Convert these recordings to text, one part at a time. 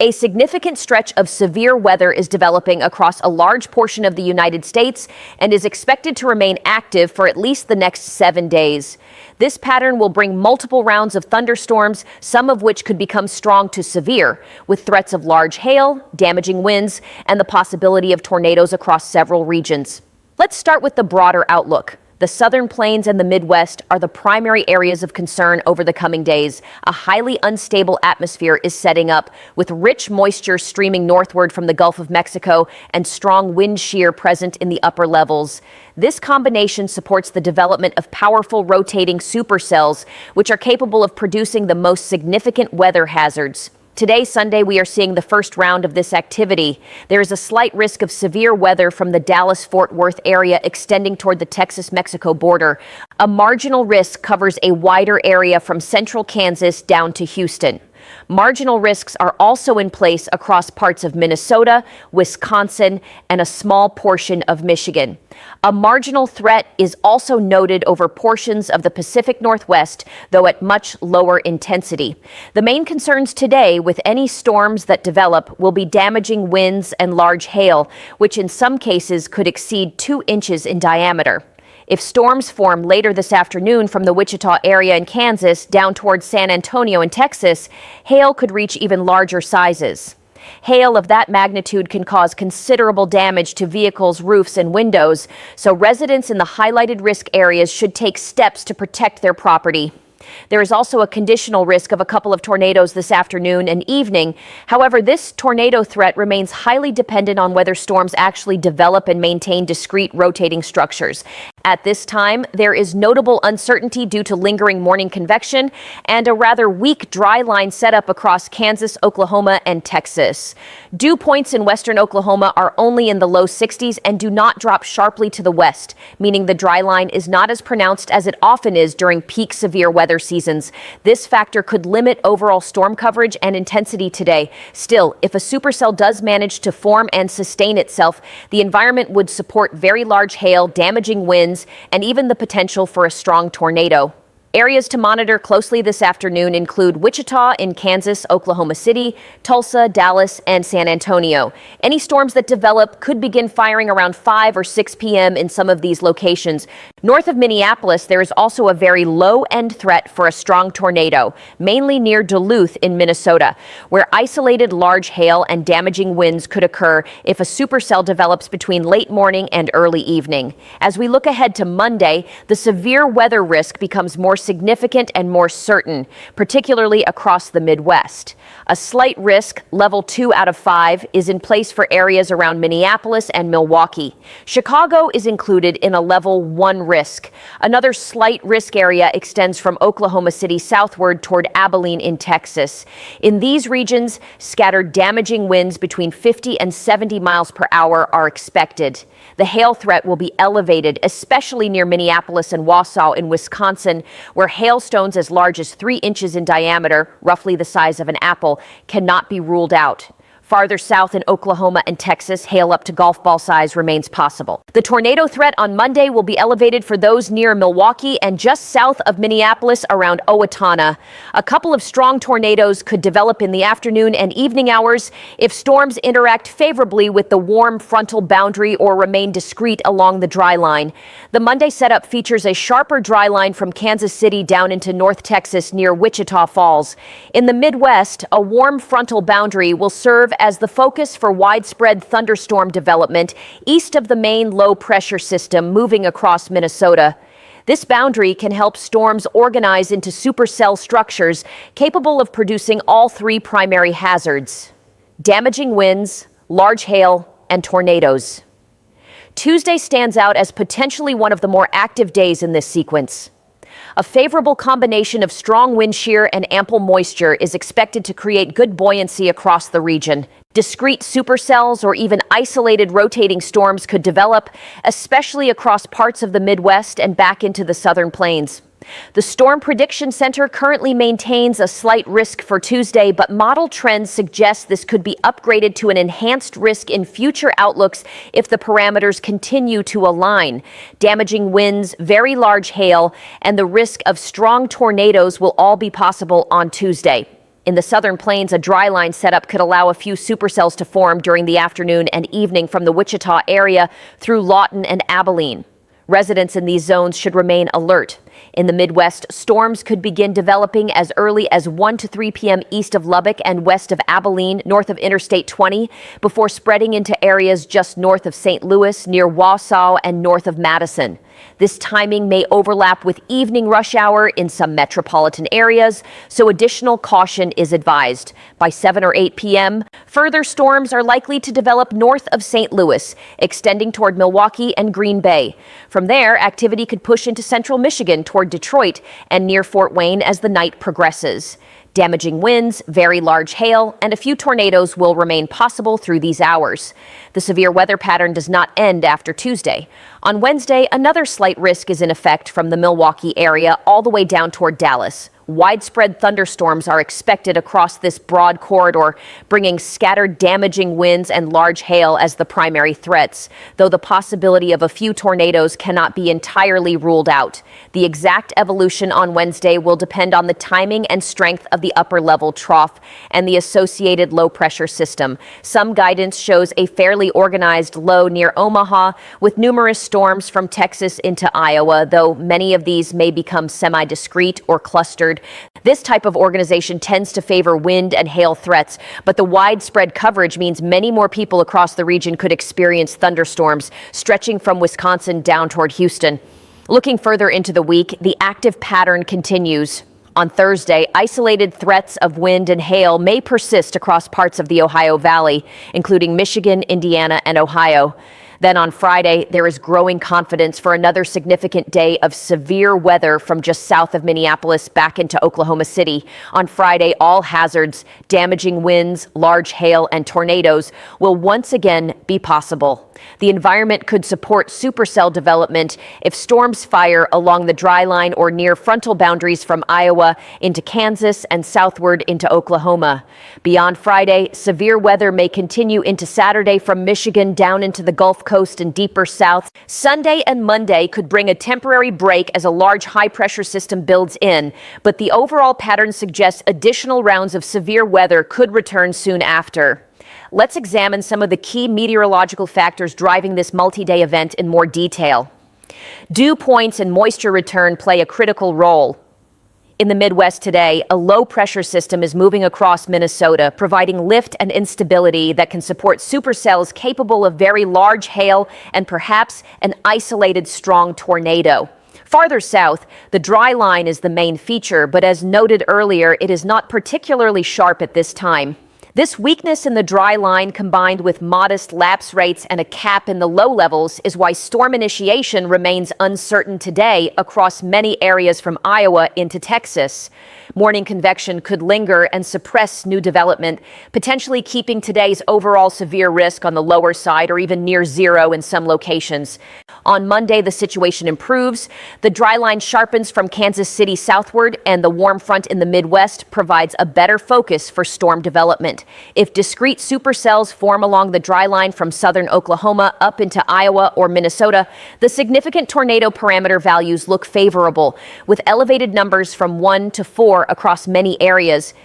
A significant stretch of severe weather is developing across a large portion of the United States and is expected to remain active for at least the next 7 days. This pattern will bring multiple rounds of thunderstorms, some of which could become strong to severe, with threats of large hail, damaging winds, and the possibility of tornadoes across several regions. Let's start with the broader outlook. The southern plains and the Midwest are the primary areas of concern over the coming days. A highly unstable atmosphere is setting up, with rich moisture streaming northward from the Gulf of Mexico and strong wind shear present in the upper levels. This combination supports the development of powerful rotating supercells, which are capable of producing the most significant weather hazards. Today, Sunday, we are seeing the first round of this activity. There is a slight risk of severe weather from the Dallas-Fort Worth area extending toward the Texas-Mexico border. A marginal risk covers a wider area from central Kansas down to Houston. Marginal risks are also in place across parts of Minnesota, Wisconsin, and a small portion of Michigan. A marginal threat is also noted over portions of the Pacific Northwest, though at much lower intensity. The main concerns today with any storms that develop will be damaging winds and large hail, which in some cases could exceed 2 inches in diameter. If storms form later this afternoon from the Wichita area in Kansas down towards San Antonio in Texas, hail could reach even larger sizes. Hail of that magnitude can cause considerable damage to vehicles, roofs, and windows, so residents in the highlighted risk areas should take steps to protect their property. There is also a conditional risk of a couple of tornadoes this afternoon and evening. However, this tornado threat remains highly dependent on whether storms actually develop and maintain discrete rotating structures. At this time, there is notable uncertainty due to lingering morning convection and a rather weak dry line setup across Kansas, Oklahoma, and Texas. Dew points in western Oklahoma are only in the low 60s and do not drop sharply to the west, meaning the dry line is not as pronounced as it often is during peak severe weather seasons. This factor could limit overall storm coverage and intensity today. Still, if a supercell does manage to form and sustain itself, the environment would support very large hail, damaging winds, and even the potential for a strong tornado. Areas to monitor closely this afternoon include Wichita in Kansas, Oklahoma City, Tulsa, Dallas, and San Antonio. Any storms that develop could begin firing around 5 or 6 p.m. in some of these locations. North of Minneapolis, there is also a very low-end threat for a strong tornado, mainly near Duluth in Minnesota, where isolated large hail and damaging winds could occur if a supercell develops between late morning and early evening. As we look ahead to Monday, the severe weather risk becomes more significant and more certain, particularly across the Midwest. A slight risk, level 2 out of 5, is in place for areas around Minneapolis and Milwaukee. Chicago is included in a level 1 risk. Another slight risk area extends from Oklahoma City southward toward Abilene in Texas. In these regions, scattered damaging winds between 50 and 70 miles per hour are expected. The hail threat will be elevated, especially near Minneapolis and Wausau in Wisconsin, where hailstones as large as 3 inches in diameter, roughly the size of an apple, cannot be ruled out. Farther south in Oklahoma and Texas, hail up to golf ball size remains possible. The tornado threat on Monday will be elevated for those near Milwaukee and just south of Minneapolis around Owatonna. A couple of strong tornadoes could develop in the afternoon and evening hours if storms interact favorably with the warm frontal boundary or remain discrete along the dry line. The Monday setup features a sharper dry line from Kansas City down into North Texas near Wichita Falls. In the Midwest, a warm frontal boundary will serve as the focus for widespread thunderstorm development east of the main low-pressure system moving across Minnesota. This boundary can help storms organize into supercell structures capable of producing all 3 primary hazards: damaging winds, large hail, and tornadoes. Tuesday stands out as potentially one of the more active days in this sequence. A favorable combination of strong wind shear and ample moisture is expected to create good buoyancy across the region. Discrete supercells or even isolated rotating storms could develop, especially across parts of the Midwest and back into the southern plains. The Storm Prediction Center currently maintains a slight risk for Tuesday, but model trends suggest this could be upgraded to an enhanced risk in future outlooks if the parameters continue to align. Damaging winds, very large hail, and the risk of strong tornadoes will all be possible on Tuesday. In the southern plains, a dry line setup could allow a few supercells to form during the afternoon and evening from the Wichita area through Lawton and Abilene. Residents in these zones should remain alert. In the Midwest, storms could begin developing as early as 1 to 3 p.m. east of Lubbock and west of Abilene, north of Interstate 20, before spreading into areas just north of St. Louis, near Wausau, and north of Madison. This timing may overlap with evening rush hour in some metropolitan areas, so additional caution is advised. By 7 or 8 p.m., further storms are likely to develop north of St. Louis, extending toward Milwaukee and Green Bay. From there, activity could push into central Michigan toward Detroit and near Fort Wayne as the night progresses. Damaging winds, very large hail, and a few tornadoes will remain possible through these hours. The severe weather pattern does not end after Tuesday. On Wednesday, another slight risk is in effect from the Milwaukee area all the way down toward Dallas. Widespread thunderstorms are expected across this broad corridor, bringing scattered damaging winds and large hail as the primary threats, though the possibility of a few tornadoes cannot be entirely ruled out. The exact evolution on Wednesday will depend on the timing and strength of the upper-level trough and the associated low-pressure system. Some guidance shows a fairly organized low near Omaha, with numerous storms from Texas into Iowa, though many of these may become semi-discrete or clustered. This type of organization tends to favor wind and hail threats, but the widespread coverage means many more people across the region could experience thunderstorms, stretching from Wisconsin down toward Houston. Looking further into the week, the active pattern continues. On Thursday, isolated threats of wind and hail may persist across parts of the Ohio Valley, including Michigan, Indiana, and Ohio. Then on Friday, there is growing confidence for another significant day of severe weather from just south of Minneapolis back into Oklahoma City. On Friday, all hazards, damaging winds, large hail, and tornadoes will once again be possible. The environment could support supercell development if storms fire along the dry line or near frontal boundaries from Iowa into Kansas and southward into Oklahoma. Beyond Friday, severe weather may continue into Saturday from Michigan down into the Gulf Coast and deeper south. Sunday and Monday could bring a temporary break as a large high-pressure system builds in, but the overall pattern suggests additional rounds of severe weather could return soon after. Let's examine some of the key meteorological factors driving this multi-day event in more detail. Dew points and moisture return play a critical role. In the Midwest today, a low-pressure system is moving across Minnesota, providing lift and instability that can support supercells capable of very large hail and perhaps an isolated strong tornado. Farther south, the dry line is the main feature, but as noted earlier, it is not particularly sharp at this time. This weakness in the dry line, combined with modest lapse rates and a cap in the low levels, is why storm initiation remains uncertain today across many areas from Iowa into Texas. Morning convection could linger and suppress new development, potentially keeping today's overall severe risk on the lower side or even near zero in some locations. On Monday, the situation improves. The dry line sharpens from Kansas City southward, and the warm front in the Midwest provides a better focus for storm development. If discrete supercells form along the dry line from southern Oklahoma up into Iowa or Minnesota, the significant tornado parameter values look favorable, with elevated numbers from 1 to 4 across many areas.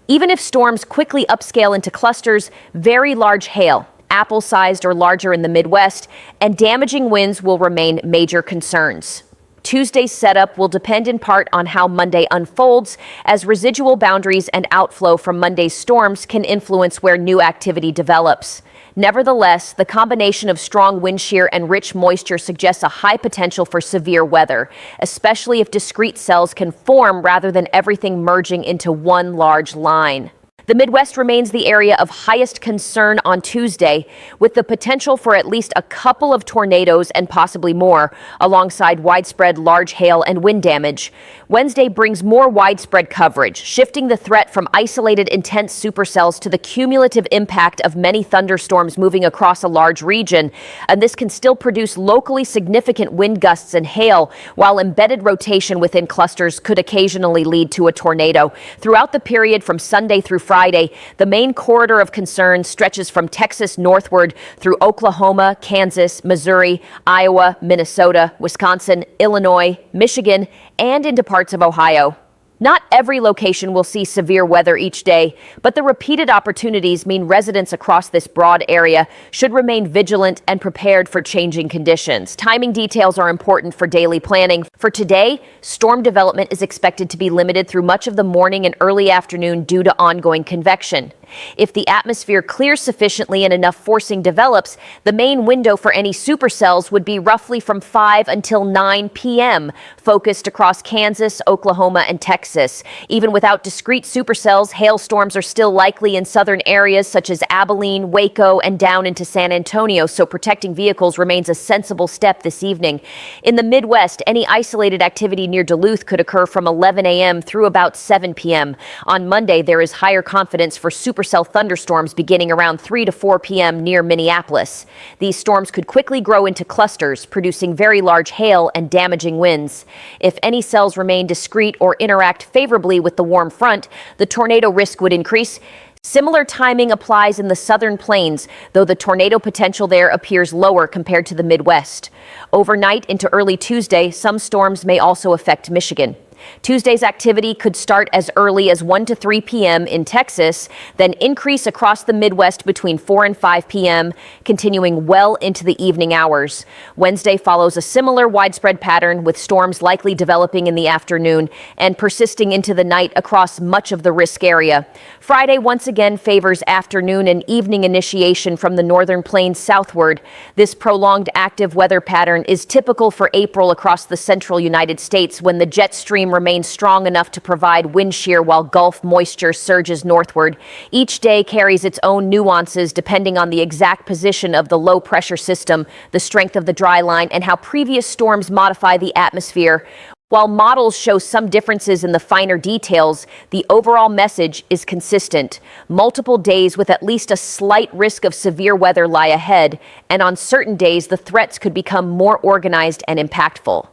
Even if storms quickly upscale into clusters, very large hail, apple-sized or larger in the Midwest, and damaging winds will remain major concerns. Tuesday's setup will depend in part on how Monday unfolds, as residual boundaries and outflow from Monday's storms can influence where new activity develops. Nevertheless, the combination of strong wind shear and rich moisture suggests a high potential for severe weather, especially if discrete cells can form rather than everything merging into one large line. The Midwest remains the area of highest concern on Tuesday, with the potential for at least a couple of tornadoes and possibly more, alongside widespread large hail and wind damage. Wednesday brings more widespread coverage, shifting the threat from isolated intense supercells to the cumulative impact of many thunderstorms moving across a large region. And this can still produce locally significant wind gusts and hail, while embedded rotation within clusters could occasionally lead to a tornado. Throughout the period from Sunday through Friday, the main corridor of concern stretches from Texas northward through Oklahoma, Kansas, Missouri, Iowa, Minnesota, Wisconsin, Illinois, Michigan, and into parts of Ohio. Not every location will see severe weather each day, but the repeated opportunities mean residents across this broad area should remain vigilant and prepared for changing conditions. Timing details are important for daily planning. For today, storm development is expected to be limited through much of the morning and early afternoon due to ongoing convection. If the atmosphere clears sufficiently and enough forcing develops, the main window for any supercells would be roughly from 5 until 9 p.m., focused across Kansas, Oklahoma, and Texas. Even without discrete supercells, hailstorms are still likely in southern areas such as Abilene, Waco, and down into San Antonio, so protecting vehicles remains a sensible step this evening. In the Midwest, any isolated activity near Duluth could occur from 11 a.m. through about 7 p.m. On Monday, there is higher confidence for supercell thunderstorms beginning around 3 to 4 p.m. near Minneapolis. These storms could quickly grow into clusters, producing very large hail and damaging winds. If any cells remain discrete or interact favorably with the warm front, the tornado risk would increase. Similar timing applies in the southern plains, though the tornado potential there appears lower compared to the Midwest. Overnight into early Tuesday, some storms may also affect Michigan. Tuesday's activity could start as early as 1 to 3 p.m. in Texas, then increase across the Midwest between 4 and 5 p.m., continuing well into the evening hours. Wednesday follows a similar widespread pattern, with storms likely developing in the afternoon and persisting into the night across much of the risk area. Friday once again favors afternoon and evening initiation from the northern plains southward. This prolonged active weather pattern is typical for April across the central United States, when the jet stream remains strong enough to provide wind shear while Gulf moisture surges northward. Each day carries its own nuances depending on the exact position of the low pressure system, the strength of the dry line, and how previous storms modify the atmosphere. While models show some differences in the finer details, the overall message is consistent. Multiple days with at least a slight risk of severe weather lie ahead, and on certain days the threats could become more organized and impactful.